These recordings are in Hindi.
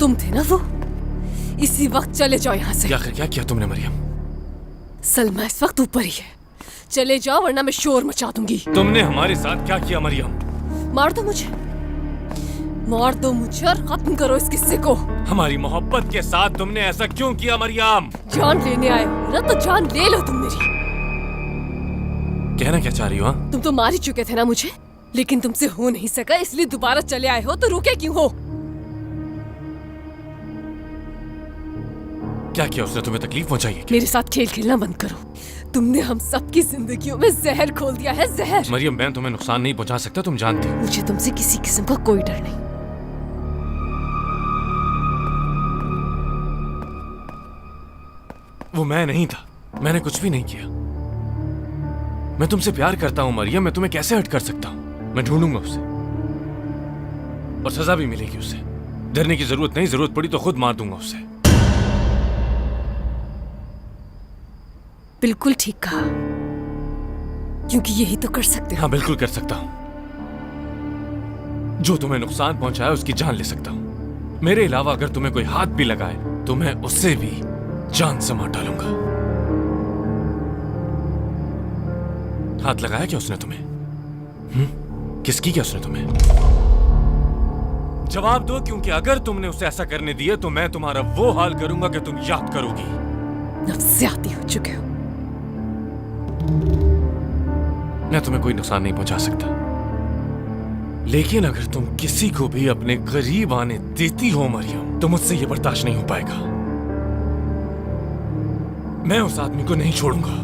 तुम थे ना वो? इसी वक्त चले जाओ यहाँ से। क्या किया तुमने मरियम? सलमा इस वक्त ऊपर ही है, चले जाओ वरना मैं शोर मचा दूंगी। तुमने हमारे साथ क्या किया मरियम? मार दो मुझे और खत्म करो इस किस्से को। हमारी मोहब्बत के साथ तुमने ऐसा क्यों किया मरियम? जान लेने आए हो ना, तो जान ले लो तुम मेरी। कहना क्या चाह रही हो? तुम तो मार ही चुके थे ना मुझे, लेकिन तुमसे हो नहीं सका इसलिए दोबारा चले आए हो, तो रुके क्यों हो? क्या किया उसने? तुम्हें तकलीफ पहुंचाई है? मेरे साथ खेल खेलना बंद करो। तुमने हम सबकी जिंदगियों में जहर खोल दिया है, जहर। मरियम मैं तुम्हें नुकसान नहीं पहुंचा सकता, तुम जानती हो। मुझे तुमसे किसी किस्म का कोई डर नहीं। वो मैं नहीं था, मैंने कुछ भी नहीं किया। मैं तुमसे प्यार करता हूं मरियम, मैं तुम्हें कैसे हर्ट कर सकता हूं? मैं ढूंढूंगा उसे और सजा भी मिलेगी उसे। डरने की जरूरत नहीं, जरूरत पड़ी तो खुद मार दूंगा उसे। बिल्कुल ठीक कहा, क्योंकि यही तो कर सकते हो। हाँ बिल्कुल कर सकता हूं। जो तुम्हें नुकसान पहुंचाए उसकी जान ले सकता हूं। मेरे अलावा अगर तुम्हें कोई हाथ भी लगाए तो मैं उससे भी जान से मार डालूंगा। हाथ लगाया क्या उसने तुम्हें? किसकी क्या उसने तुम्हें? जवाब दो, क्योंकि अगर तुमने उसे ऐसा करने दिया तो मैं तुम्हारा वो हाल करूंगा कि तुम याद करोगी। नफसियाती हो चुके हो। मैं तुम्हें कोई नुकसान नहीं पहुंचा सकता, लेकिन अगर तुम किसी को भी अपने करीब आने देती हो मरियम, तो मुझसे यह बर्दाश्त नहीं हो पाएगा। मैं उस आदमी को नहीं छोड़ूंगा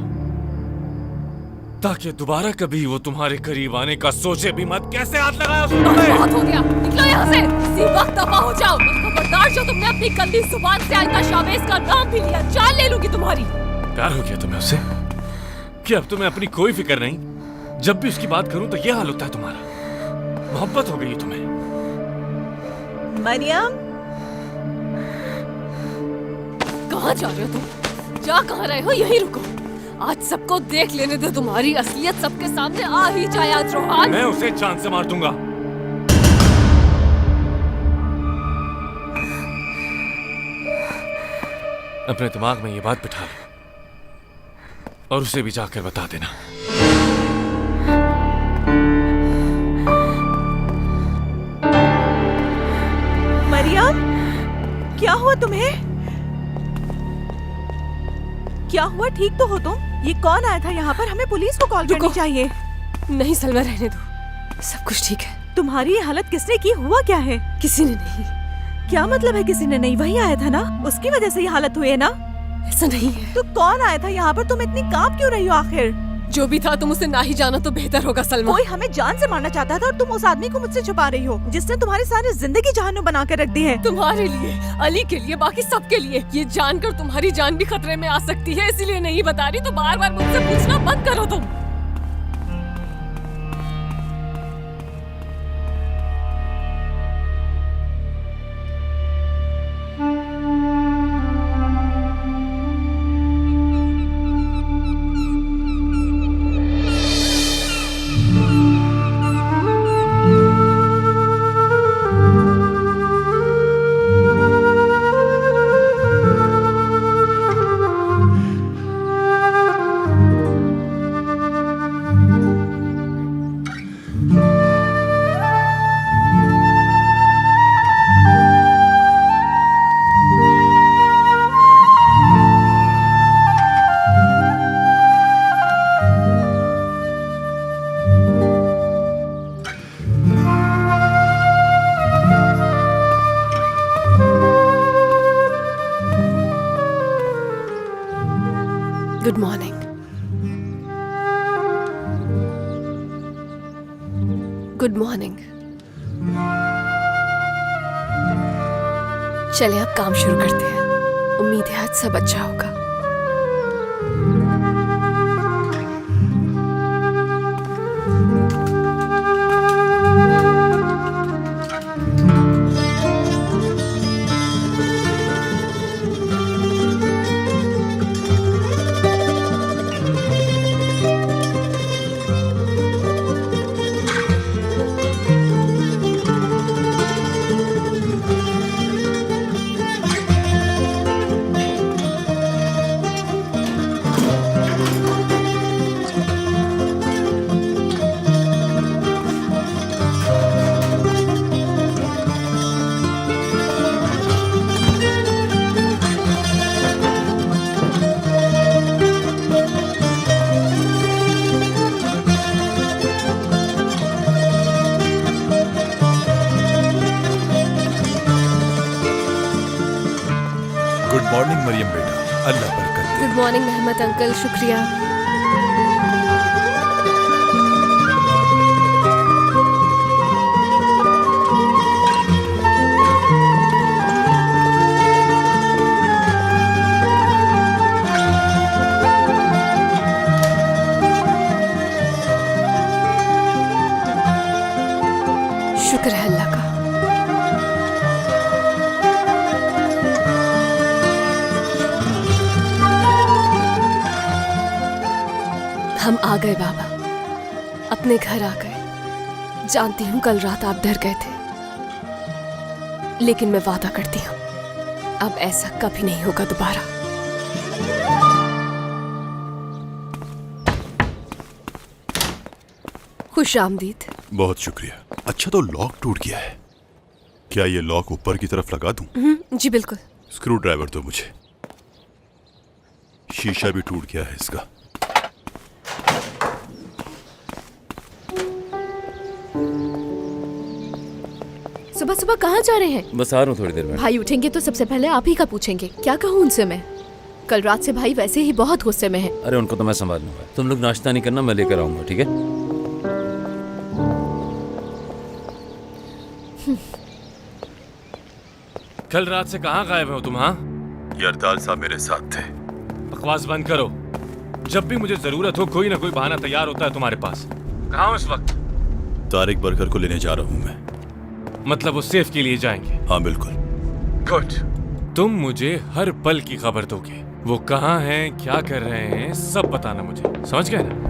ताकि दोबारा कभी वो तुम्हारे करीब आने का सोचे भी मत। कैसे हाथ लगाया उसने? बहुत हो गया, निकलो यहाँ से, इसी वक्त दफा हो जाओ। खबरदार जो तुमने अपनी गंदी जुबान से आयता शावेज का नाम भी लिया, जान ले लूंगी तुम्हारी। प्यार हो गया तुम्हें उससे कि अब तुम्हें अपनी कोई फिक्र नहीं? जब भी उसकी बात करूं तो यह हाल होता है तुम्हारा। मोहब्बत हो गई तुम्हें। मरियम, कहाँ जा रहे हो तुम? जा कहाँ रहे हो? यहीं रुको, आज सबको देख लेने दो तुम्हारी असलियत सबके सामने आ ही जाए आज रोहान। मैं उसे जान से मार दूंगा। अपने दिमाग में ये बात बिठा लो और उसे भी जाकर बता देना। मरियम, क्या हुआ तुम्हें? क्या हुआ? ठीक तो हो तुम? ये कौन आया था यहाँ पर? हमें पुलिस को कॉल करनी चाहिए। नहीं सलमा, रहने दो, सब कुछ ठीक है। तुम्हारी ये हालत किसने की? हुआ क्या है? किसी ने नहीं। क्या मतलब है किसी ने नहीं? वही आया था ना, उसकी वजह से ये हालत हुई है ना? ऐसा नहीं है। तो कौन आया था यहाँ पर? तुम इतनी कांप क्यों रही हो आखिर? जो भी था तुम उसे ना ही जाना तो बेहतर होगा सलमा। कोई हमें जान से मारना चाहता था और तुम उस आदमी को मुझसे छुपा रही हो जिसने तुम्हारी सारी जिंदगी जहन्नुम बना के रख दी है। तुम्हारे लिए, अली के लिए, बाकी सबके लिए। ये जानकर तुम्हारी जान भी खतरे में आ सकती है, इसीलिए नहीं बता रही। तो बार बार मुझसे पूछना बंद करो तुम। Good morning. Good morning. चलिए अब काम शुरू करते हैं। उम्मीद है आज सब अच्छा होगा। मॉर्निंग मरियम बेटा, अल्लाह बरकत दे। गुड मॉर्निंग मेहमत अंकल, शुक्रिया। शुक्र है अल्लाह का। हम आ गए बाबा, अपने घर आ गए। जानती हूँ कल रात आप डर गए थे, लेकिन मैं वादा करती हूँ अब ऐसा कभी नहीं होगा दोबारा। खुश आमदीद। बहुत शुक्रिया। अच्छा तो लॉक टूट गया है, क्या ये लॉक ऊपर की तरफ लगा दूं? जी बिल्कुल। स्क्रू ड्राइवर दो मुझे। शीशा भी टूट गया है इसका। सुबह सुबह कहाँ जा रहे हैं? बस आ रहा हूँ थोड़ी देर में। भाई उठेंगे तो सबसे पहले आप ही का पूछेंगे। क्या कहूँ उनसे मैं? कल रात से भाई वैसे ही बहुत गुस्से में है। अरे उनको तो मैं संभाल लूंगा, तुम लोग नाश्ता नहीं करना, मैं लेकर आऊंगा, ठीक है? कल रात से कहाँ गायब हो तुम? हाँ, ये अरदाल साहब मेरे साथ थे। बकवास बंद करो। जब भी मुझे जरूरत हो कोई ना कोई बहाना तैयार होता है तुम्हारे पास। कहाँ हो इस वक्त? तारिक बरकर को लेने जा रहा हूँ मैं। मतलब वो सेफ के लिए जाएंगे? हाँ बिल्कुल। गुड। तुम मुझे हर पल की खबर दोगे, वो कहाँ हैं, क्या कर रहे हैं, सब बताना मुझे, समझ गए ना?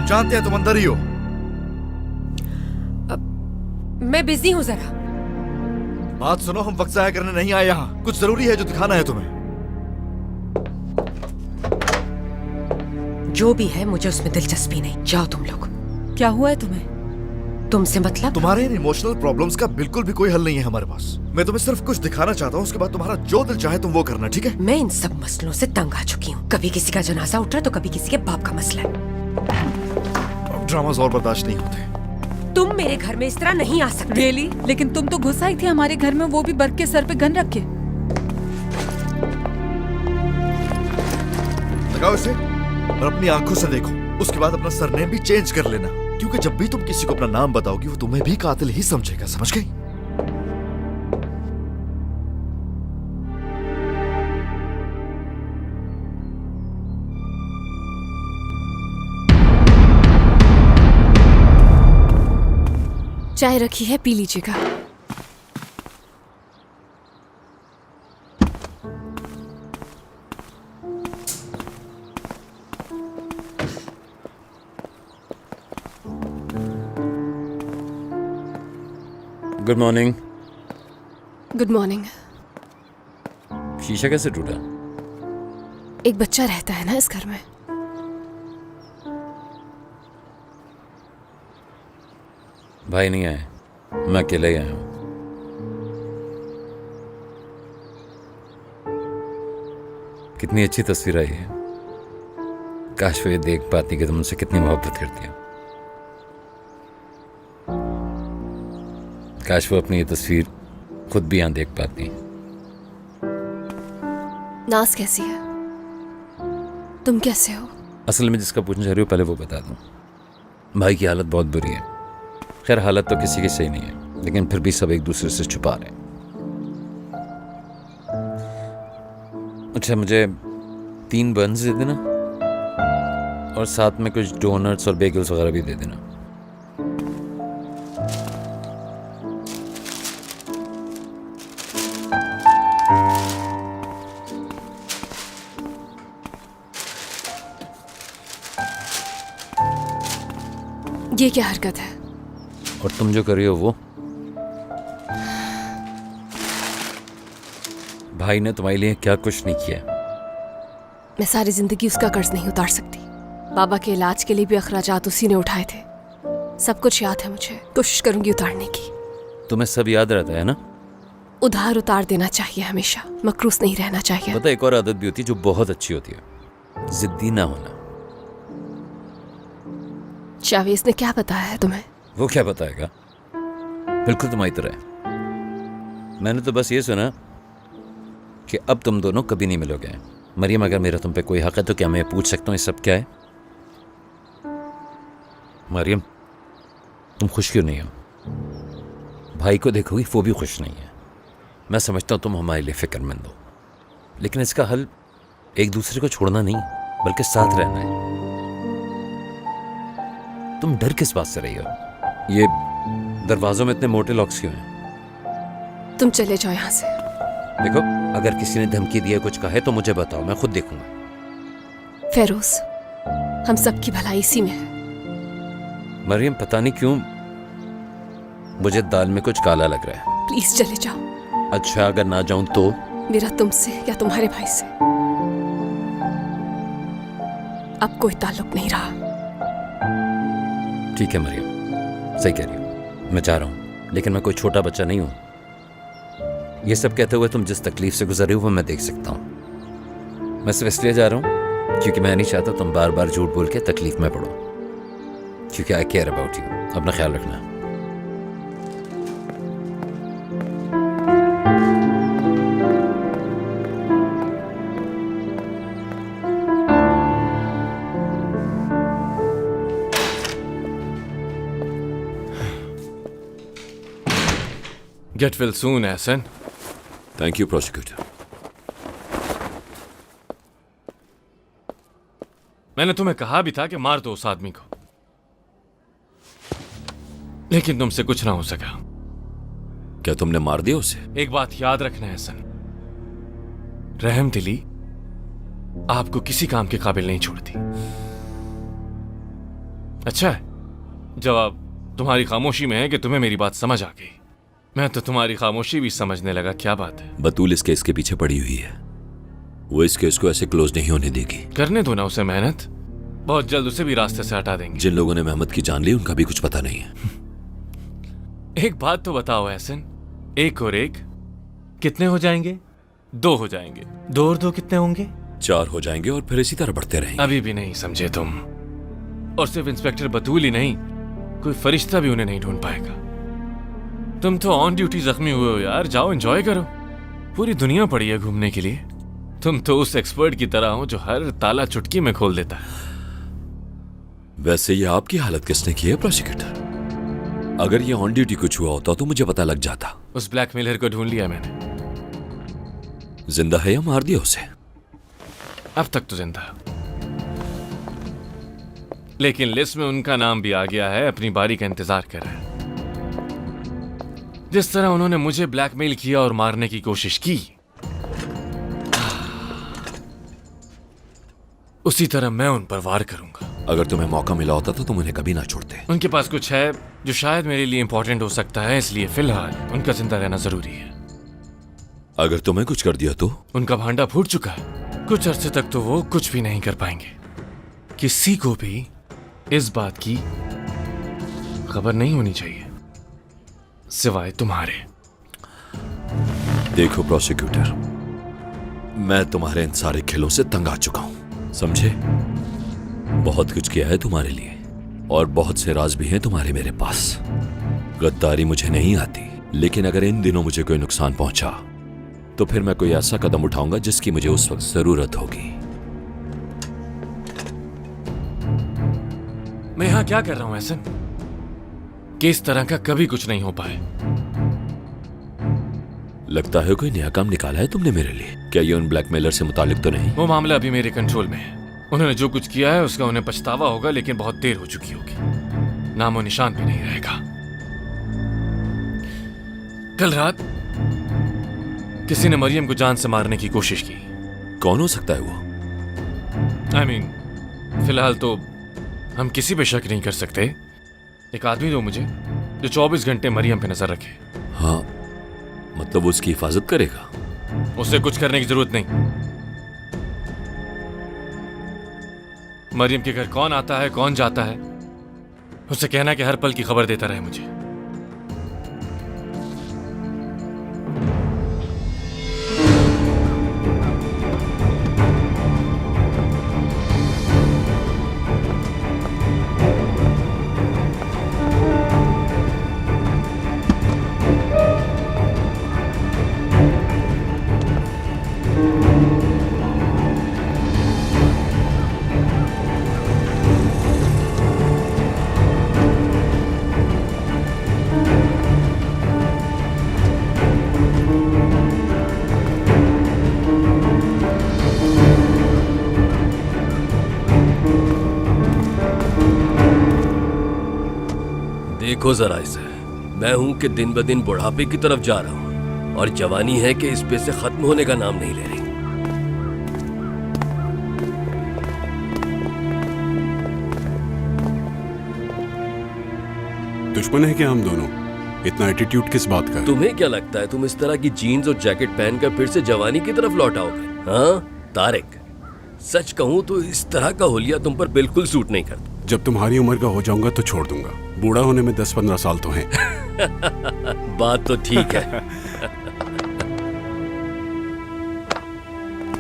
जानते हैं तुम अंदर ही हो। मैं बिजी हूँ जरा। बात सुनो, हम वक्त जाया करने नहीं आए यहाँ, कुछ जरूरी है जो दिखाना है तुम्हें। जो भी है मुझे उसमें दिलचस्पी नहीं, जाओ तुम लोग। क्या हुआ है तुम्हें? तुमसे मतलब? तुम्हारे इन इमोशनल प्रॉब्लम्स का बिल्कुल भी कोई हल नहीं है हमारे पास। मैं तुम्हें सिर्फ कुछ दिखाना चाहता हूँ, उसके बाद तुम्हारा जो दिल चाहे तुम वो करना, ठीक है? मैं इन सब मसलों से तंग आ चुकी हूँ। कभी किसी का जनाजा उठ रहा है तो कभी किसी के बाप का मसला है। ड्रामास और बर्दाश्त नहीं होते। तुम मेरे घर में इस तरह नहीं आ सकते। रियली? लेकिन तुम तो घुस आई थी हमारे घर में, वो भी बर्क के सर पे गन रख के। लगाओ इसे और अपनी आंखों से देखो, उसके बाद अपना सरनेम भी चेंज कर लेना, क्योंकि जब भी तुम किसी को अपना नाम बताओगी वो तुम्हें भी कातिल ही समझेगा, समझ गई? चाय रखी है, पी लीजिएगा। Good morning. Good morning. शीशा कैसे टूटा? एक बच्चा रहता है ना इस घर में। भाई नहीं आए, मैं अकेले ही आया हूं। कितनी अच्छी तस्वीर आई है। काश वो ये देख पाती कि तुम उनसे कितनी मोहब्बत करती हो। काश वो अपनी ये तस्वीर खुद भी यहां देख पाती। नाज कैसी है? तुम कैसे हो? असल में जिसका पूछना चाह रही हो पहले वो बता दूं। भाई की हालत बहुत बुरी है। खैर हालत तो किसी की सही नहीं है, लेकिन फिर भी सब एक दूसरे से छुपा रहे हैं। अच्छा मुझे 3 बंस दे देना। और साथ में कुछ डोनट्स और बेगल्स वगैरह भी दे देना। ये क्या हरकत है? और तुम जो कर रही हो वो? भाई ने तुम्हारे लिए क्या कुछ नहीं किया। मैं सारी जिंदगी उसका कर्ज नहीं उतार सकती। बाबा के इलाज के लिए भी अखराजात उसी ने उठाए थे। सब कुछ याद है मुझे, कोशिश करूंगी उतारने की। तुम्हें सब याद रहता है ना? उधार उतार देना चाहिए हमेशा, मकरूस नहीं रहना चाहिए। पता है, एक और आदत भी होती है जो बहुत अच्छी होती है, जिद्दी ना होना। शावेज ने क्या बताया है तुम्हें? वो क्या बताएगा, बिल्कुल तुम्हारी तरह है। मैंने तो बस ये सुना कि अब तुम दोनों कभी नहीं मिलोगे। मरियम, अगर मेरा तुम पे कोई हक है तो क्या मैं पूछ सकता हूँ ये सब क्या है? मरियम, तुम खुश क्यों नहीं हो? भाई को देखोगी वो भी खुश नहीं है। मैं समझता हूँ तुम हमारे लिए फिक्रमंद हो, लेकिन इसका हल एक दूसरे को छोड़ना नहीं बल्कि साथ रहना है। तुम डर किस बात से रही हो? ये दरवाजों में इतने मोटे लॉक्स क्यों हैं? तुम चले जाओ यहाँ से। देखो, अगर किसी ने धमकी दी है, कुछ कहा है तो मुझे बताओ, मैं खुद देखूंगा। फेरोज, हम सबकी भलाई इसी में है। मरियम, पता नहीं क्यों मुझे दाल में कुछ काला लग रहा है। प्लीज चले जाओ। अच्छा, अगर ना जाऊं तो? मेरा तुमसे या तुम्हारे भाई से अब कोई ताल्लुक नहीं रहा। ठीक है मरियम, सही कह रही हो, मैं जा रहा हूं, लेकिन मैं कोई छोटा बच्चा नहीं हूं। ये सब कहते हुए तुम जिस तकलीफ से गुजर रही हो वो मैं देख सकता हूं। मैं सिर्फ इसलिए जा रहा हूं क्योंकि मैं नहीं चाहता तुम बार बार झूठ बोल के तकलीफ में पड़ो, क्योंकि आई केयर अबाउट यू। अपना ख्याल रखना। Get well soon, Ahsan. Thank you prosecutor. मैंने तुम्हें कहा भी था कि मार दो उस आदमी को, लेकिन तुमसे कुछ ना हो सका। क्या तुमने मार दिया उसे? एक बात याद रखना है हसन, रहम दिली आपको किसी काम के काबिल नहीं छोड़ती। अच्छा है, जवाब तुम्हारी खामोशी में है कि तुम्हें मेरी बात समझ आ गई। मैं तो तुम्हारी खामोशी भी समझने लगा। क्या बात है? बतूल इस केस के पीछे पड़ी हुई है, वो इस केस को ऐसे क्लोज नहीं होने देगी। करने दो ना उसे मेहनत, बहुत जल्द उसे भी रास्ते से हटा देंगे। जिन लोगों ने मेहमद की जान ली उनका भी कुछ पता नहीं है। एक बात तो बताओ एहसन, एक और एक कितने हो जाएंगे? 2 हो जाएंगे। 2 और 2 कितने होंगे? 4 हो जाएंगे और फिर इसी तरह बढ़ते रहेंगे। अभी भी नहीं समझे तुम। और सिर्फ इंस्पेक्टर बतूल ही नहीं, कोई फरिश्ता भी उन्हें नहीं ढूंढ पाएगा। तुम तो ऑन ड्यूटी जख्मी हुए हो यार, जाओ एंजॉय करो। पूरी दुनिया पड़ी है घूमने के लिए। तुम तो उस एक्सपर्ट की तरह हो जो हर ताला चुटकी में खोल देता है। वैसे ये आपकी हालत किसने की है प्रोसिक्यूटर? अगर ये ऑन ड्यूटी कुछ हुआ होता तो मुझे पता लग जाता। उस ब्लैकमेलर को ढूंढ लिया मैंने। जिंदा है या मार दिया उसे? अब तक तो जिंदा है, लेकिन लिस्ट में उनका नाम भी आ गया है, अपनी बारी का इंतजार कर रहा है। जिस तरह उन्होंने मुझे ब्लैकमेल किया और मारने की कोशिश की, उसी तरह मैं उन पर वार करूंगा। अगर तुम्हें मौका मिला होता तो तुम उन्हें कभी ना छोड़ते। उनके पास कुछ है जो शायद मेरे लिए इंपॉर्टेंट हो सकता है, इसलिए फिलहाल उनका जिंदा रहना जरूरी है। अगर तुम्हें कुछ कर दिया तो? उनका भांडा फूट चुका है। कुछ अरसे तक तो वो कुछ भी नहीं कर पाएंगे। किसी को भी इस बात की खबर नहीं होनी चाहिए सिवाय तुम्हारे। देखो प्रोसिक्यूटर, मैं तुम्हारे इन सारे खेलों से तंग आ चुका हूं, समझे? बहुत कुछ किया है तुम्हारे लिए और बहुत से राज भी हैं तुम्हारे मेरे पास। गद्दारी मुझे नहीं आती, लेकिन अगर इन दिनों मुझे कोई नुकसान पहुंचा तो फिर मैं कोई ऐसा कदम उठाऊंगा जिसकी मुझे उस वक्त जरूरत होगी। मैं यहां क्या कर रहा हूं एहसन? कि इस तरह का कभी कुछ नहीं हो पाए। लगता है कोई नया काम निकाला है तुमने मेरे लिए। क्या ये उन ब्लैकमेलर से मुतालिक तो नहीं? वो मामला अभी मेरे कंट्रोल में है, उन्होंने जो कुछ किया है उसका उन्हें पछतावा होगा, लेकिन बहुत देर हो चुकी होगी। नामो निशान भी नहीं रहेगा। कल रात किसी ने मरियम को जान से मारने की कोशिश की। कौन हो सकता है वो? I mean, फिलहाल तो हम किसी पे शक नहीं कर सकते। एक आदमी दो मुझे जो 24 घंटे मरियम पे नजर रखे। हाँ, मतलब वो उसकी हिफाजत करेगा? उसे कुछ करने की जरूरत नहीं। मरियम के घर कौन आता है, कौन जाता है, उसे कहना कि हर पल की खबर देता रहे मुझे। देखो जरा इसे, मैं हूं कि दिन ब दिन बुढ़ापे की तरफ जा रहा हूं और जवानी है कि इस पे से खत्म होने का नाम नहीं ले रही। दुश्मन है क्या हम दोनों? इतना एटीट्यूड किस बात का? तुम्हें क्या लगता है तुम इस तरह की जीन्स और जैकेट पहनकर फिर से जवानी की तरफ लौट आओगे? हाँ तारिक, सच कहूं तो इस तरह का हुलिया तुम पर बिल्कुल सूट नहीं करता। जब तुम्हारी उम्र का हो जाऊंगा तो छोड़ दूंगा। बूढ़ा होने में 10-15 साल तो हैं। बात तो ठीक है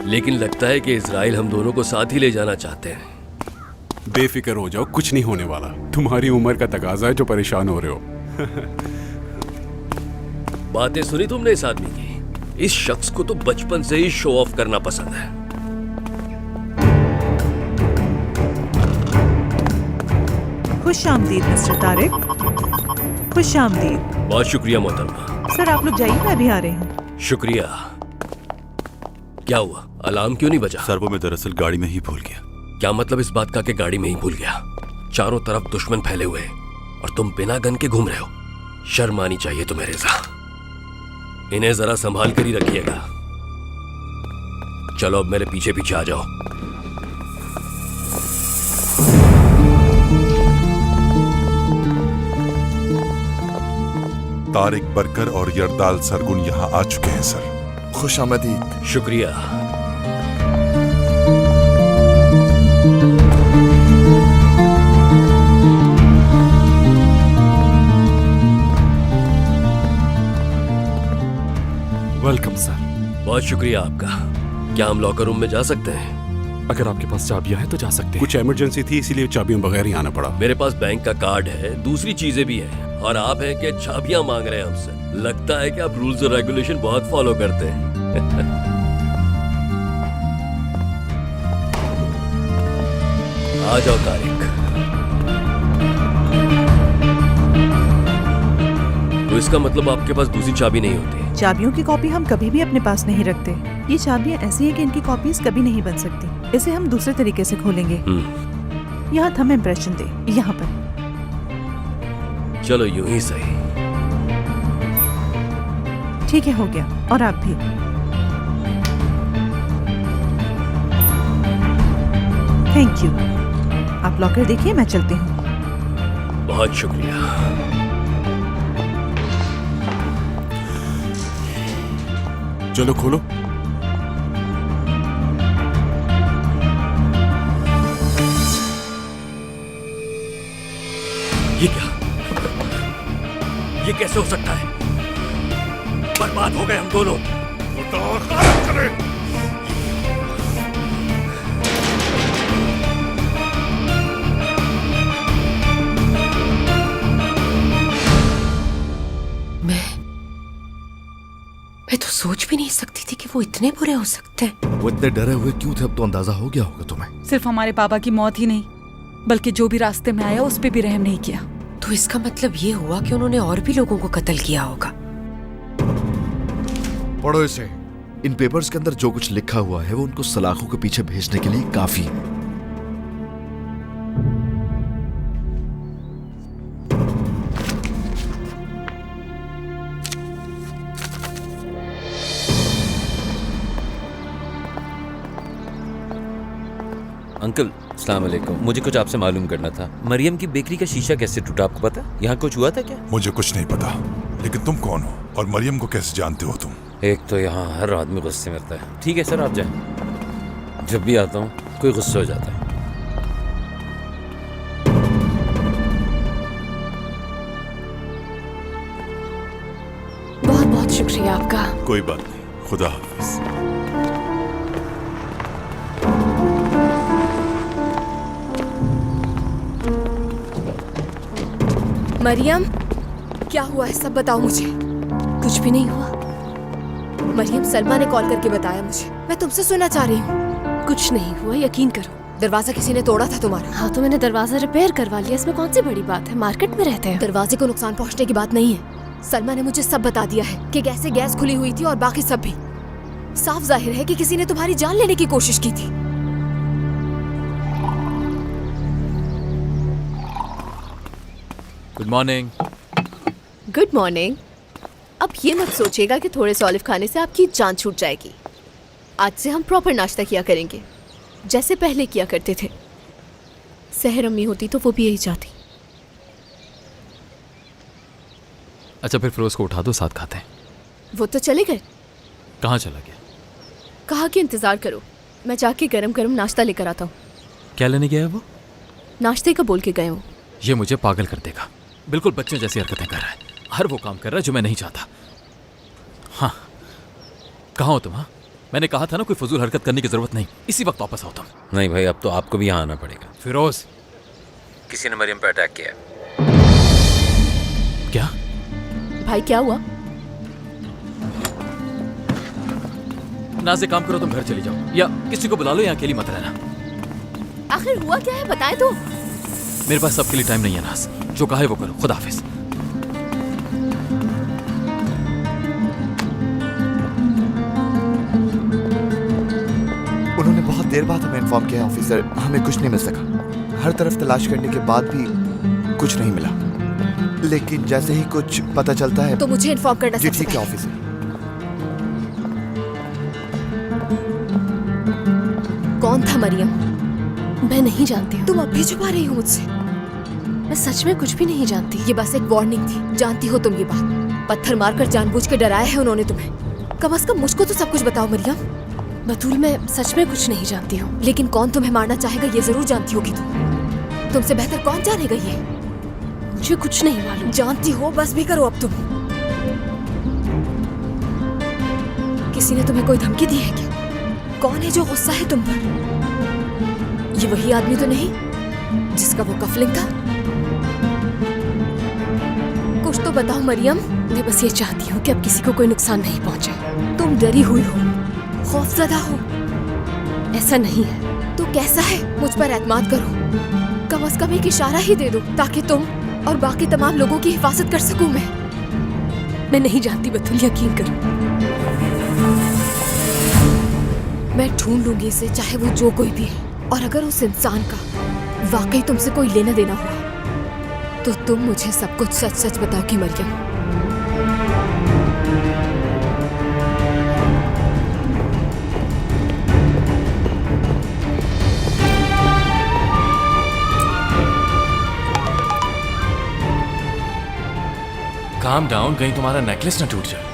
लेकिन लगता है कि इजराइल हम दोनों को साथ ही ले जाना चाहते हैं। बेफिक्र हो जाओ, कुछ नहीं होने वाला। तुम्हारी उम्र का तकाजा है जो परेशान हो रहे हो। बातें सुनी तुमने इस आदमी की? इस शख्स को तो बचपन से ही शो ऑफ करना पसंद है। खुश आमदीद मिस्टर तारिक, खुश आमदीद। बहुत शुक्रिया मोहतरमा। सर आप लोग जाइए, मैं अभी आ रही हूँ। शुक्रिया। क्या हुआ, अलार्म क्यों नहीं बजा? सर वो मैं दरअसल गाड़ी में ही भूल गया। क्या मतलब इस बात का कि गाड़ी में ही भूल गया? चारों तरफ दुश्मन फैले हुए हैं और तुम बिना गन के घूम रहे हो। शर्म आनी चाहिए तुम्हें रेजा। इन्हें जरा संभाल कर ही रखिएगा। चलो अब मेरे पीछे पीछे आ जाओ। तारिक बरकर और यरदाल सरगुन यहाँ आ चुके हैं सर। खुश आमदीद। शुक्रिया। Welcome sir. बहुत शुक्रिया आपका। क्या हम लॉकर रूम में जा सकते हैं? अगर आपके पास चाबियां हैं तो जा सकते हैं। कुछ इमरजेंसी थी इसीलिए चाबियों बगैर ही आना पड़ा। मेरे पास बैंक का कार्ड है, दूसरी चीजें भी हैं और आप हैं कि चाबियां मांग रहे हैं हमसे। लगता है कि आप रूल्स और रेगुलेशन बहुत फॉलो करते हैं। आ जाओ तारिक। तो इसका मतलब आपके पास दूसरी चाबी नहीं होती? चाबियों की कॉपी हम कभी भी अपने पास नहीं रखते। ये चाबियां ऐसी हैं कि इनकी कॉपीज कभी नहीं बन सकती। इसे हम दूसरे तरीके से खोलेंगे। यहाँ थंब इम्प्रेशन दे, यहाँ पर। चलो यूं ही सही। ठीक है, हो गया। और आप भी। Thank you. आप लॉकर देखिए, मैं चलती हूँ। बहुत शुक्रिया। चलो खोलो। ये क्या? ये कैसे हो सकता है? बर्बाद हो गए हम दोनों। मैं तो सोच भी नहीं सकती थी कि वो इतने बुरे हो सकते हैं। वो इतने डरे हुए क्यों थे? अब तो अंदाजा हो गया होगा तुम्हें। सिर्फ हमारे पापा की मौत ही नहीं, बल्कि जो भी रास्ते में आया उस पे भी रहम नहीं किया। तो इसका मतलब ये हुआ कि उन्होंने और भी लोगों को कत्ल किया होगा। पढ़ो इसे। इन पेपर्स के अंदर जो कुछ लिखा हुआ है वो उनको सलाखों के पीछे भेजने के लिए काफी है। अंकल अस्सलाम वालेकुम, मुझे कुछ आपसे मालूम करना था। मरियम की बेकरी का शीशा कैसे टूटा आपको पता? यहाँ कुछ हुआ था क्या? मुझे कुछ नहीं पता, लेकिन तुम कौन हो और मरियम को कैसे जानते हो तुम? एक तो यहाँ हर आदमी गुस्से में रहता है। ठीक है सर, आप जाएं। जब भी आता हूँ कोई गुस्सा हो जाता है। बहुत बहुत शुक्रिया आपका। कोई बात नहीं, खुदा हाफिज। मरियम, क्या हुआ है सब बताओ मुझे। कुछ भी नहीं हुआ मरियम, सलमा ने कॉल करके बताया मुझे। मैं तुमसे सुनना चाह रही हूँ। कुछ नहीं हुआ, यकीन करो। दरवाजा किसी ने तोड़ा था तुम्हारा? हाँ तो मैंने दरवाजा रिपेयर करवा लिया, इसमें कौन सी बड़ी बात है, मार्केट में रहते हैं। दरवाजे को नुकसान पहुँचने की बात नहीं है। सलमा ने मुझे सब बता दिया है कि कैसे गैस खुली हुई थी और बाकी सब भी। साफ जाहिर है कि किसी ने तुम्हारी जान लेने की कोशिश की थी। Good morning. Good morning. अब ये मत सोचिएगा कि थोड़े से ऑलिव खाने से आपकी जान छूट जाएगी। आज से हम प्रॉपर नाश्ता किया करेंगे, जैसे पहले किया करते थे। सहर अम्मी होती तो वो भी यही चाहती। अच्छा फिर फिरोज को उठा दो, साथ खाते हैं। वो तो चले गए। कहाँ चला गया? कहा कि इंतजार करो, मैं जाके गरम गरम नाश्ता लेकर आता हूँ। क्या लेने गया है वो? नाश्ते का बोल के गए हो। ये मुझे पागल कर देगा। बिल्कुल बच्चों जैसी हरकतें कर रहा है। हर वो काम कर रहा है जो मैं नहीं चाहता। हाँ, कहाँ हो तुम? हाँ, मैंने कहा था ना कोई फजूल हरकत करने की जरूरत नहीं। इसी वक्त वापस आओ तुम। नहीं भाई, अब तो आपको भी यहाँ आना पड़ेगा। फिरोज, किसी ने मरियम पर अटैक किया। क्या? भाई क्या हुआ? ना से काम करो, तुम घर चली जाओ या किसी को बुला लो, यहाँ अकेली मत रहना। आखिर हुआ क्या है, बताए तो। मेरे पास सबके लिए टाइम नहीं है नाज। जो कहा है वो करो। खुदा हाफिज। उन्होंने बहुत देर बाद हमें इन्फॉर्म किया ऑफिसर, हमें कुछ नहीं मिल सका। हर तरफ तलाश करने के बाद भी कुछ नहीं मिला, लेकिन जैसे ही कुछ पता चलता है तो मुझे इन्फॉर्म करना। जी ठीक है ऑफिसर। कौन था मरियम? मैं नहीं जानती हूँ। तुम अब भी छुपा रही हो मुझसे? मैं सच में कुछ भी नहीं जानती। ये बस एक वार्निंग थी, जानती हो तुम ये बात। पत्थर मारकर जानबूझ के डराया है उन्होंने तुम्हें। कम से कम मुझको तो सब कुछ बताओ मरियम। बतूल, मैं सच में कुछ नहीं जानती हूँ। लेकिन कौन तुम्हें मारना चाहेगा ये जरूर जानती होगी तुम। तुमसे बेहतर कौन जानेगा ये? मुझे कुछ नहीं मालूम। जानती हो, बस भी करो अब तुम। किसी ने तुम्हें कोई धमकी दी है क्या? कौन है जो गुस्सा है तुम पर? ये वही आदमी तो नहीं जिसका वो कफलिंग था? कुछ तो बताओ मरियम। मैं बस ये चाहती हूँ कि अब किसी को कोई नुकसान नहीं पहुँचे। तुम डरी हुई हो, खौफजदा हो। ऐसा नहीं है। तो कैसा है? मुझ पर एतमाद करो। कम से कम एक इशारा ही दे दो ताकि तुम और बाकी तमाम लोगों की हिफाजत कर सकूं मैं नहीं जानती बतूल, यकीन करो। मैं ढूंढ लूंगी इसे, चाहे वो जो कोई भी है। और अगर उस इंसान का वाकई तुमसे कोई लेना देना हुआ तो तुम मुझे सब कुछ सच सच बताओगी मरियम। काम डाउन, कहीं तुम्हारा नेकलेस ना टूट जाए।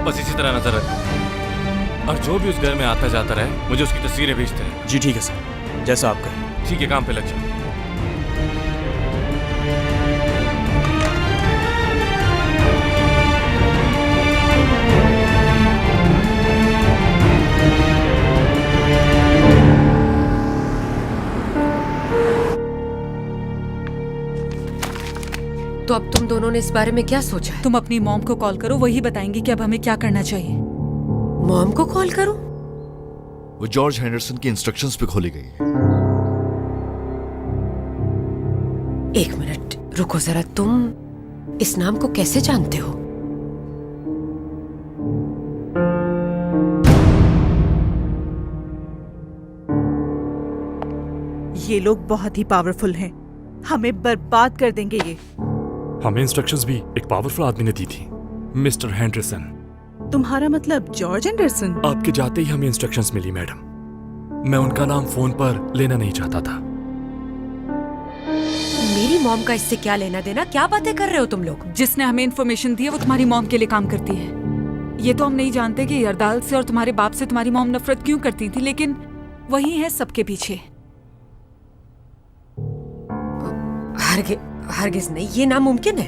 बस इसी तरह नजर रख, और जो भी उस घर में आता जाता रहे मुझे उसकी तस्वीरें भेजते रहे। जी ठीक है सर, जैसा आप कहें। ठीक है, काम पे लग जाओ। दोनों ने इस बारे में क्या सोचा है? तुम अपनी मॉम को कॉल करो, वही बताएंगी कि अब हमें क्या करना चाहिए। मॉम को कॉल करूं? वो जॉर्ज हेंडरसन की इंस्ट्रक्शंस पे खोली गई है। एक मिनट रुको जरा, तुम इस नाम को कैसे जानते हो? ये लोग बहुत ही पावरफुल हैं, हमें बर्बाद कर देंगे ये। हमें इंस्ट्रक्शंस भी एक पावरफुल आदमी ने दी थी, मिस्टर हेंडरसन। तुम्हारा मतलब जॉर्ज एंडरसन? आपके जाते ही हमें इंस्ट्रक्शंस मिली मैडम। मैं उनका नाम फोन पर लेना नहीं चाहता था। मेरी मॉम का इससे क्या लेना देना? क्या बातें कर रहे हो तुम लोग? जिसने हमें इन्फॉर्मेशन दी है वो तुम्हारी मॉम के लिए काम करती है। ये तो हम नहीं जानते कि यरदाल से और तुम्हारे बाप से तुम्हारी मॉम नफरत क्यों करती थी, लेकिन वही है सबके पीछे। हरगिज नहीं, ये नामुमकिन है।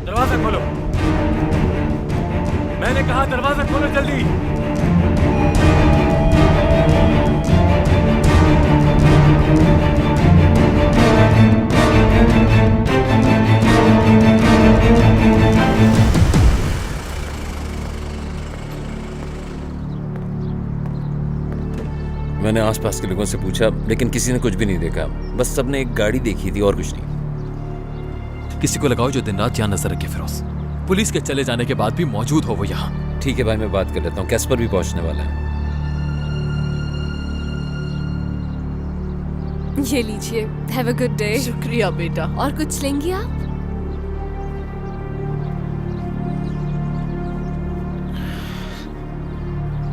दरवाजा खोलो। मैंने कहा दरवाजा खोलो जल्दी। मैंने आसपास के लोगों से पूछा, लेकिन किसी ने कुछ भी नहीं देखा। बस सबने एक गाड़ी देखी थी और कुछ नहीं। किसी को लगाओ जो दिन रात यहाँ नजर रखे फिरोज। पुलिस के चले जाने के बाद भी मौजूद हो वो यहाँ। ठीक है भाई, मैं बात कर लेता हूँ। कैस्पर भी पहुंचने वाला है। ये लीजिए, हैव अ गुड डे। शुक्रिया बेटा। और कुछ लेंगी आप?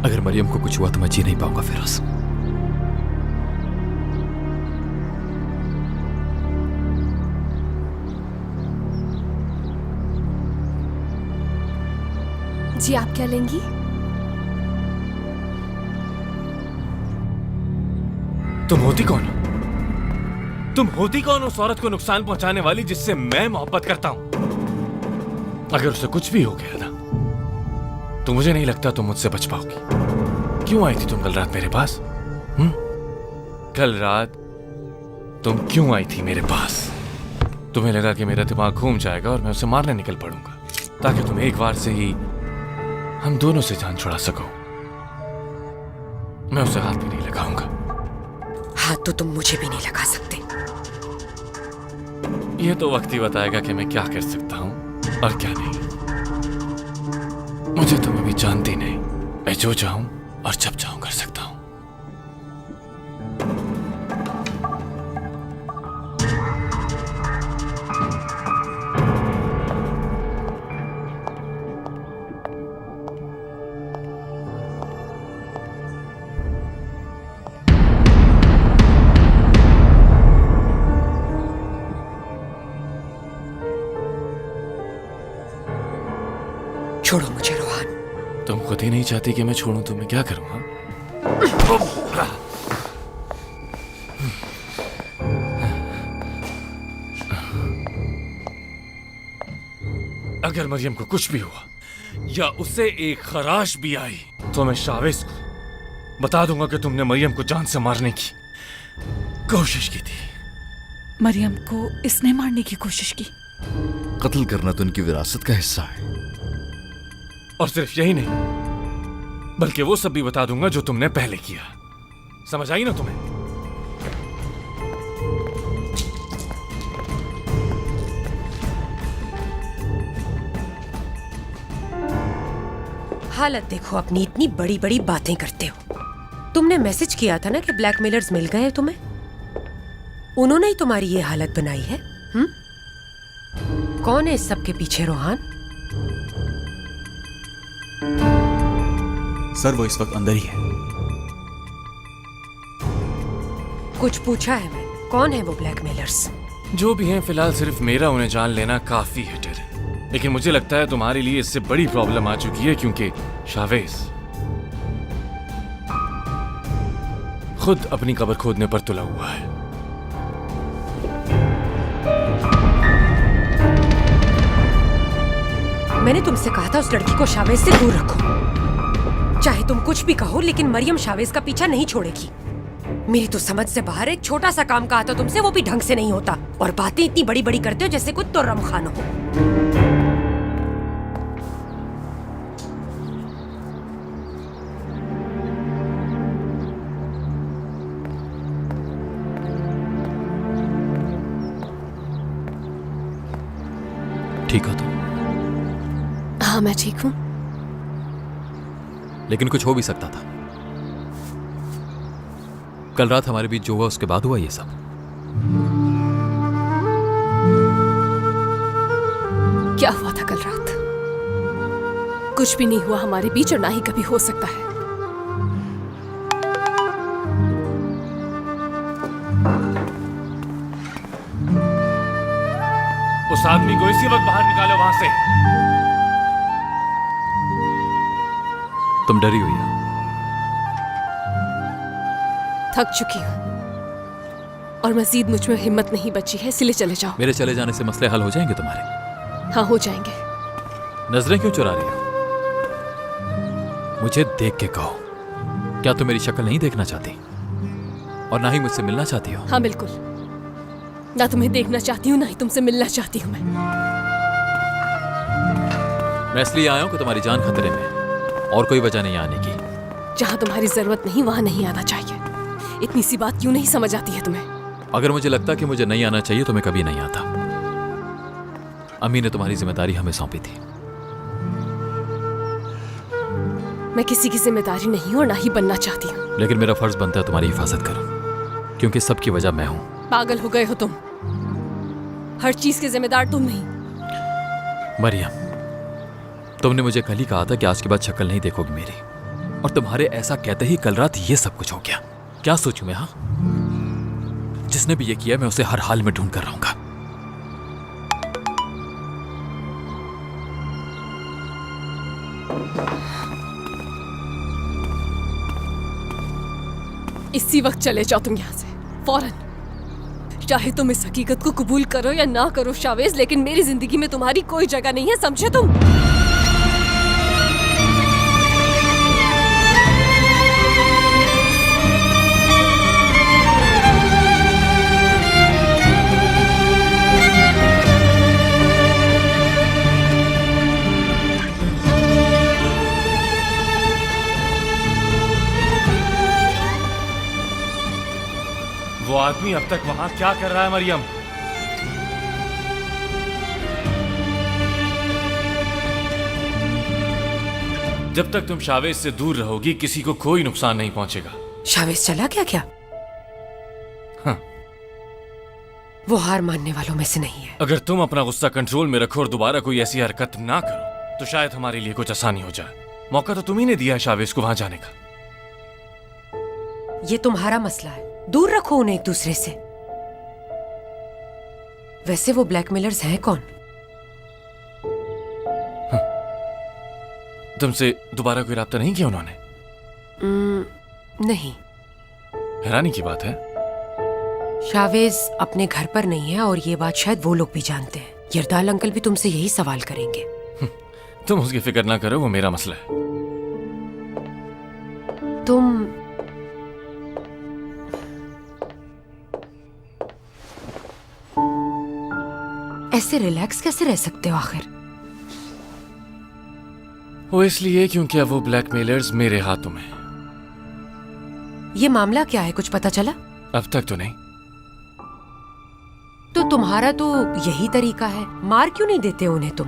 अगर मरियम को कुछ हुआ तो मैं जी नहीं पाऊंगा फिरोज। जी आप क्या लेंगी? तुम होती कौन हो? तुम होती कौन उस औरत को नुकसान पहुंचाने वाली जिससे मैं मोहब्बत करता हूं? अगर उसे कुछ भी हो गया ना तो मुझे नहीं लगता तुम मुझसे बच पाओगी। क्यों आई थी तुम कल रात मेरे पास? कल रात तुम क्यों आई थी मेरे पास? तुम्हें लगा कि मेरा दिमाग घूम जाएगा और मैं उसे मारने निकल पड़ूंगा ताकि तुम एक बार से ही हम दोनों से जान छुड़ा सको। मैं उसे हाथ भी नहीं लगाऊंगा। हाथ तो तुम मुझे भी नहीं लगा सकते। यह तो वक्त ही बताएगा कि मैं क्या कर सकता हूं और क्या नहीं। मुझे तुम अभी जानती नहीं। मैं जो चाहूं और जब चाहूं कर सकता हूं। छोड़ो मुझे रोहान। तुम खुद ही नहीं चाहती कि मैं छोड़ूं तो मैं क्या करूं? हाँ? अगर मरियम को कुछ भी हुआ या उसे एक खराश भी आई तो मैं शावेज को बता दूंगा कि तुमने मरियम को जान से मारने की कोशिश की थी। मरियम को इसने मारने की कोशिश की? कत्ल करना तो उनकी विरासत का हिस्सा है। और सिर्फ यही नहीं बल्कि वो सब भी बता दूंगा जो तुमने पहले किया। समझ आई ना तुम्हें? हालत देखो अपनी, इतनी बड़ी बड़ी बातें करते हो। तुमने मैसेज किया था ना कि ब्लैकमेलर्स मिल गए तुम्हें। उन्होंने ही तुम्हारी ये हालत बनाई है। कौन है इस सब के पीछे रोहान? सर वो इस वक्त अंदर ही है। कुछ पूछा है मैं, कौन है वो ब्लैकमेलर्स? जो भी हैं फिलहाल सिर्फ मेरा उन्हें जान लेना काफी है टेरिन। लेकिन मुझे लगता है तुम्हारे लिए इससे बड़ी प्रॉब्लम आ चुकी है क्योंकि शावेज खुद अपनी कब्र खोदने पर तुला हुआ है। मैंने तुमसे कहा था उस लड़की को शावेज से दूर रखो। चाहे तुम कुछ भी कहो, लेकिन मरियम शावेज का पीछा नहीं छोड़ेगी। मेरी तो समझ से बाहर एक छोटा सा काम कहा था तुमसे, वो भी ढंग से नहीं होता, और बातें इतनी बड़ी बड़ी करते हो जैसे कोई तुर्रम खान हो। ठीक हो तुम? हाँ मैं ठीक हूँ। लेकिन कुछ हो भी सकता था। कल रात हमारे बीच जो हुआ उसके बाद हुआ ये सब। क्या हुआ था कल रात? कुछ भी नहीं हुआ हमारे बीच, और ना ही कभी हो सकता है। उस आदमी को इसी वक्त बाहर निकालो वहां से। तुम डरी हुई हो? थक चुकी हूँ और मजीद मुझ में हिम्मत नहीं बची है, इसलिए चले जाओ। मेरे चले जाने से मसले हल हो जाएंगे तुम्हारे? हाँ हो जाएंगे। नजरें क्यों चुरा रही हो? मुझे देख के कहो, क्या तुम मेरी शक्ल नहीं देखना चाहती और ना ही मुझसे मिलना चाहती हो? हाँ बिल्कुल, ना तुम्हें देखना चाहती हूँ ना ही तुमसे मिलना चाहती हूँ। मैं इसलिए आया हूं कि तुम्हारी जान खतरे में, और कोई वजह नहीं आने की। जहाँ तुम्हारी जरूरत नहीं वहां नहीं आना चाहिए। इतनी सी बात क्यों नहीं समझ आती है तुम्हें? अगर मुझे लगता कि मुझे नहीं आना चाहिए तो मैं कभी नहीं आता। अम्मी ने तुम्हारी जिम्मेदारी हमें सौंपी थी। मैं किसी की जिम्मेदारी नहीं हूं और ना ही बनना चाहती हूँ। लेकिन मेरा फर्ज बनता है तुम्हारी हिफाजत करूं, क्योंकि सबकी वजह मैं हूं। पागल हो गए हो तुम। हर चीज के जिम्मेदार तुम नहीं। मरियम, तुमने मुझे कल ही कहा था कि आज के बाद शक्ल नहीं देखोगी मेरी, और तुम्हारे ऐसा कहते ही कल रात ये सब कुछ हो गया। क्या सोचूं मैं? हाँ, जिसने भी ये किया मैं उसे हर हाल में ढूंढ कर रहूंगा। इसी वक्त चले जाओ तुम यहाँ से, फौरन। चाहे तुम इस हकीकत को कबूल करो या ना करो शावेज, लेकिन मेरी जिंदगी में तुम्हारी कोई जगह नहीं है, समझे तुम? वो आदमी अब तक वहां क्या कर रहा है मरियम? जब तक तुम शावेज से दूर रहोगी किसी को कोई नुकसान नहीं पहुंचेगा। शावेज चला गया क्या? हाँ। वो हार मानने वालों में से नहीं है। अगर तुम अपना गुस्सा कंट्रोल में रखो और दोबारा कोई ऐसी हरकत ना करो तो शायद हमारे लिए कुछ आसानी हो जाए। मौका तो तुम ही ने दिया है शावेज को वहां जाने का। ये तुम्हारा मसला है, दूर रखो उन्हें एक दूसरे से। वैसे वो ब्लैकमेलर्स हैं कौन? तुमसे दोबारा कोई राब्ता नहीं किया उन्होंने? नहीं। हैरानी की बात है। शावेज अपने घर पर नहीं है, और ये बात शायद वो लोग भी जानते हैं। यरदाल अंकल भी तुमसे यही सवाल करेंगे। तुम उसकी फिक्र ना करो, वो मेरा मसला है। तुम ऐसे रिलैक्स कैसे रह सकते हो आखिर? वो इसलिए क्योंकि अब वो ब्लैकमेलर्स मेरे हाथों में। ये मामला क्या है, कुछ पता चला? अब तक तो नहीं। तो तुम्हारा तो यही तरीका है, मार क्यों नहीं देते उन्हें तुम?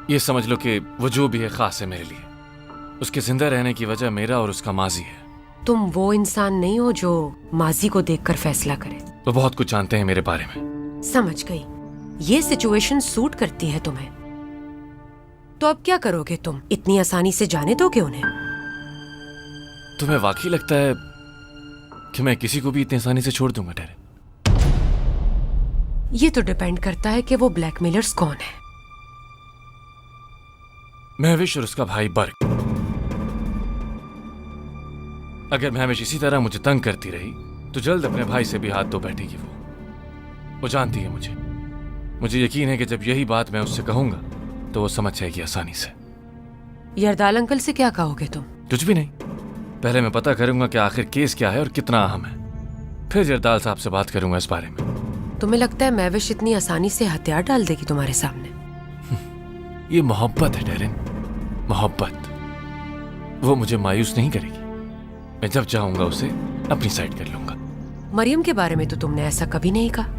ये समझ लो कि वो जो भी है खास है मेरे लिए। उसके जिंदा रहने की वजह मेरा और उसका माजी है। तुम वो इंसान नहीं हो जो माजी को देखकर फैसला करे। वो बहुत कुछ जानते हैं मेरे बारे में। समझ गई, ये सिचुएशन सूट करती है तुम्हें। तो अब क्या करोगे तुम? इतनी आसानी से जाने दोगे उन्हें? तुम्हें वाकई लगता है कि मैं किसी को भी इतनी आसानी से छोड़ दूंगा? ठहरे, ये तो डिपेंड करता है कि वो ब्लैकमेलर्स कौन है। महविश और उसका भाई बर्ग। अगर महविश इसी तरह मुझे तंग करती रही तो जल्द अपने भाई से भी हाथ धो बैठेगी। वो जानती है मुझे यकीन है कि जब यही बात मैं उससे कहूंगा तो वो समझ जाएगी आसानी से। यरदाल अंकल से क्या कहोगे तुम? कुछ भी नहीं, पहले मैं पता करूंगा कि आखिर केस क्या है और कितना अहम है, फिर यरदाल साहब से बात करूंगा इस बारे में। तुम्हें लगता है महविश इतनी आसानी से हथियार डाल देगी तुम्हारे सामने? ये मोहब्बत है डेरिन, मोहब्बत। वो मुझे मायूस नहीं करेगी। मैं जब चाहूंगा उसे अपनी साइड कर लूंगा। मरियम के बारे में तो तुमने ऐसा कभी नहीं कहा।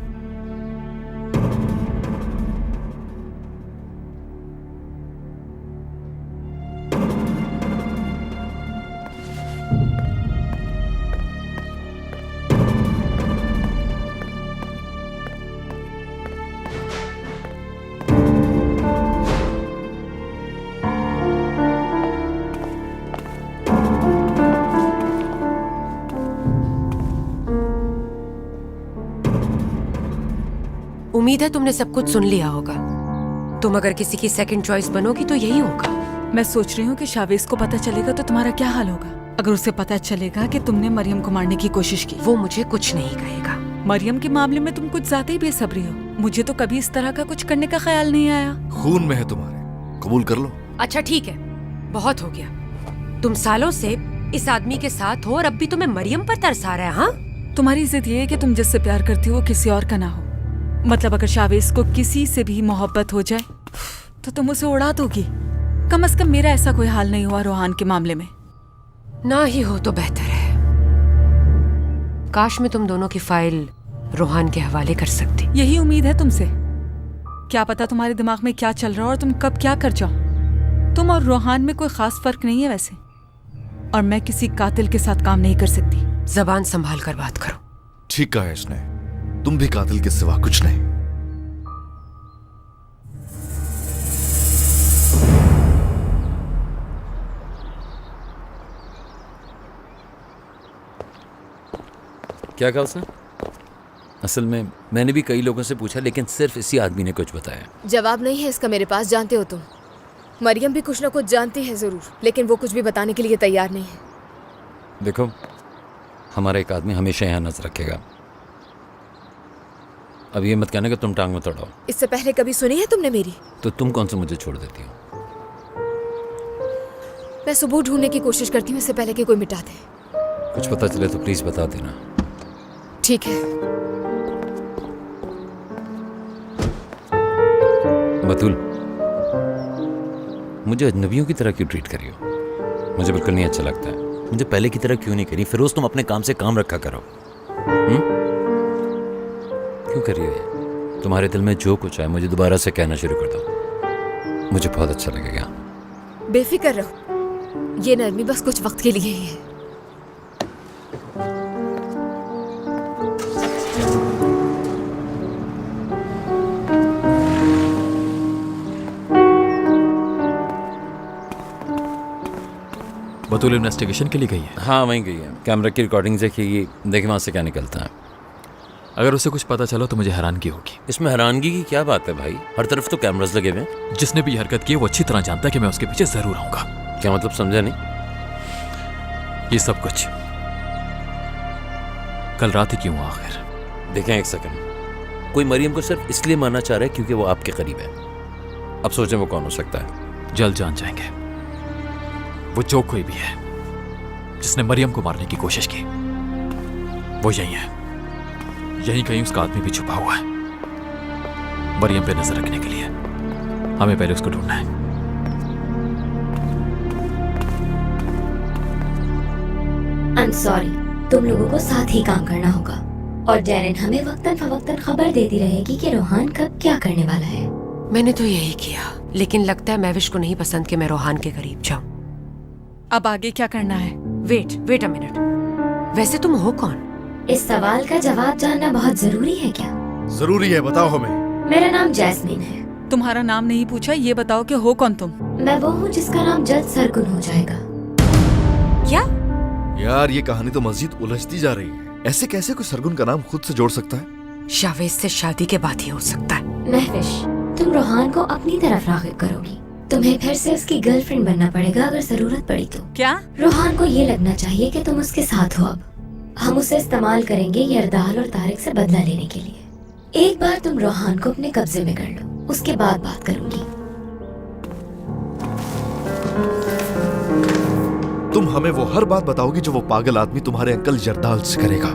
उम्मीद है तुमने सब कुछ सुन लिया होगा। तुम अगर किसी की सेकंड चॉइस बनोगी तो यही होगा। मैं सोच रही हूँ कि शावेज को पता चलेगा तो तुम्हारा क्या हाल होगा अगर उसे पता चलेगा कि तुमने मरियम को मारने की कोशिश की। वो मुझे कुछ नहीं कहेगा। मरियम के मामले में तुम कुछ ज्यादा ही बेसब्री हो। मुझे तो कभी इस तरह का कुछ करने का ख्याल नहीं आया। खून में है तुम्हारे, कबूल कर लो। अच्छा ठीक है, बहुत हो गया। तुम सालों से इस आदमी के साथ हो और अब भी तुम्हें मरियम पर तरस आ रहा है? हाँ, तुम्हारी जिद ये है कि तुम जिससे प्यार करती हो वो किसी और का ना हो। मतलब अगर शावेज को किसी से भी मोहब्बत हो जाए तो तुम उसे उड़ा दोगी। कम से कम मेरा ऐसा कोई हाल नहीं हुआ रोहान के मामले में। ना ही हो तो बेहतर है। काश मैं तुम दोनों की फाइल रोहान के हवाले कर सकती। यही उम्मीद है तुमसे। क्या पता तुम्हारे दिमाग में क्या चल रहा है और तुम कब क्या कर जाओ। तुम और रोहान में कोई खास फर्क नहीं है वैसे, और मैं किसी कातिल के साथ काम नहीं कर सकती। जबान संभाल कर बात करो। ठीक कहा है इसने, तुम भी कातिल के सिवा कुछ नहीं। क्या कहा उसने? असल में मैंने भी कई लोगों से पूछा लेकिन सिर्फ इसी आदमी ने कुछ बताया। जवाब नहीं है इसका मेरे पास, जानते हो तुम। मरियम भी कुछ ना कुछ जानती है जरूर, लेकिन वो कुछ भी बताने के लिए तैयार नहीं है। देखो, हमारा एक आदमी हमेशा यहाँ नजर रखेगा। अब ये मत कहना कि तुम टांग में तोड़ाओ। इससे पहले कभी सुनी है तुमने मेरी? तो तुम कौन सा मुझे छोड़ देती हो? मैं सबूत ढूंढने की कोशिश करती हूँ इससे पहले कि कोई मिटा दे। कुछ पता चले तो प्लीज बता देना। ठीक है। बतूल, मुझे अजनबियों की तरह क्यों ट्रीट करी हो? मुझे बिल्कुल नहीं अच्छा लगता है। मुझे पहले की तरह क्यों नहीं करी? फिरोज, तुम अपने काम से काम रखा करो। क्यों करी हो ये? तुम्हारे दिल में जो कुछ है मुझे दोबारा से कहना शुरू कर दो, मुझे बहुत अच्छा लगेगा। बेफिक्र रहो, ये नरमी बस कुछ वक्त के लिए ही है। बतूल इन्वेस्टिगेशन के लिए गई है? हाँ, वहीं गई है। कैमरा की रिकॉर्डिंग देखिए, देखे वहां से क्या निकलता है। अगर उसे कुछ पता चला तो मुझे हैरानगी होगी। इसमें हैरानगी की क्या बात है भाई? हर तरफ तो कैमरास लगे हुए हैं। जिसने भी हरकत की है वो अच्छी तरह जानता है कि मैं उसके पीछे जरूर आऊंगा। क्या मतलब? समझा नहीं। ये सब कुछ कल रात ही क्यों हुआ आखिर? देखें एक सेकंड, कोई मरियम को सिर्फ इसलिए मारना चाह रहा है क्योंकि वो आपके करीब है। अब सोचें वो कौन हो सकता है। जल्द जान जाएंगे। वो जो कोई भी है जिसने मरियम को मारने की कोशिश की, वो यही है। यहीं कहीं उसका आदमी भी छुपा हुआ है। मरियम पे नजर रखने के लिए हमें पहले उसको ढूंढना है। I'm sorry, तुम लोगों को साथ ही काम करना होगा और डेरिन हमें वक्तन फवक्तन खबर देती रहेगी कि रोहान कब क्या करने वाला है। मैंने तो यही किया, लेकिन लगता है महविश को नहीं पसंद कि मैं रोहान के करीब जाऊं। अब आगे क्या करना है? वेट अ मिनट, वैसे तुम हो कौन? इस सवाल का जवाब जानना बहुत जरूरी है क्या? जरूरी है, बताओ हमें। मेरा नाम जैस्मीन है। तुम्हारा नाम नहीं पूछा, ये बताओ कि हो कौन तुम? मैं वो हूँ जिसका नाम जल्द सरगुन हो जाएगा। क्या? यार ये कहानी तो मजीद उलझती जा रही है। ऐसे कैसे कोई सरगुन का नाम खुद से जोड़ सकता है? शावेज से शादी के बाद ही हो सकता है। महविश, तुम रोहान को अपनी तरफ राग़िब करोगी। तुम्हें फिर से उसकी गर्लफ्रेंड बनना पड़ेगा अगर जरूरत पड़ी तो। क्या? रोहान को ये लगना चाहिए कि तुम उसके साथ हो। अब हम उसे इस्तेमाल करेंगे यरदाल और तारिक से बदला लेने के लिए। एक बार तुम रोहान को अपने कब्जे में कर लो, उसके बाद बात करूंगी। तुम हमें वो हर बात बताओगी जो वो पागल आदमी तुम्हारे अंकल यरदाल से करेगा।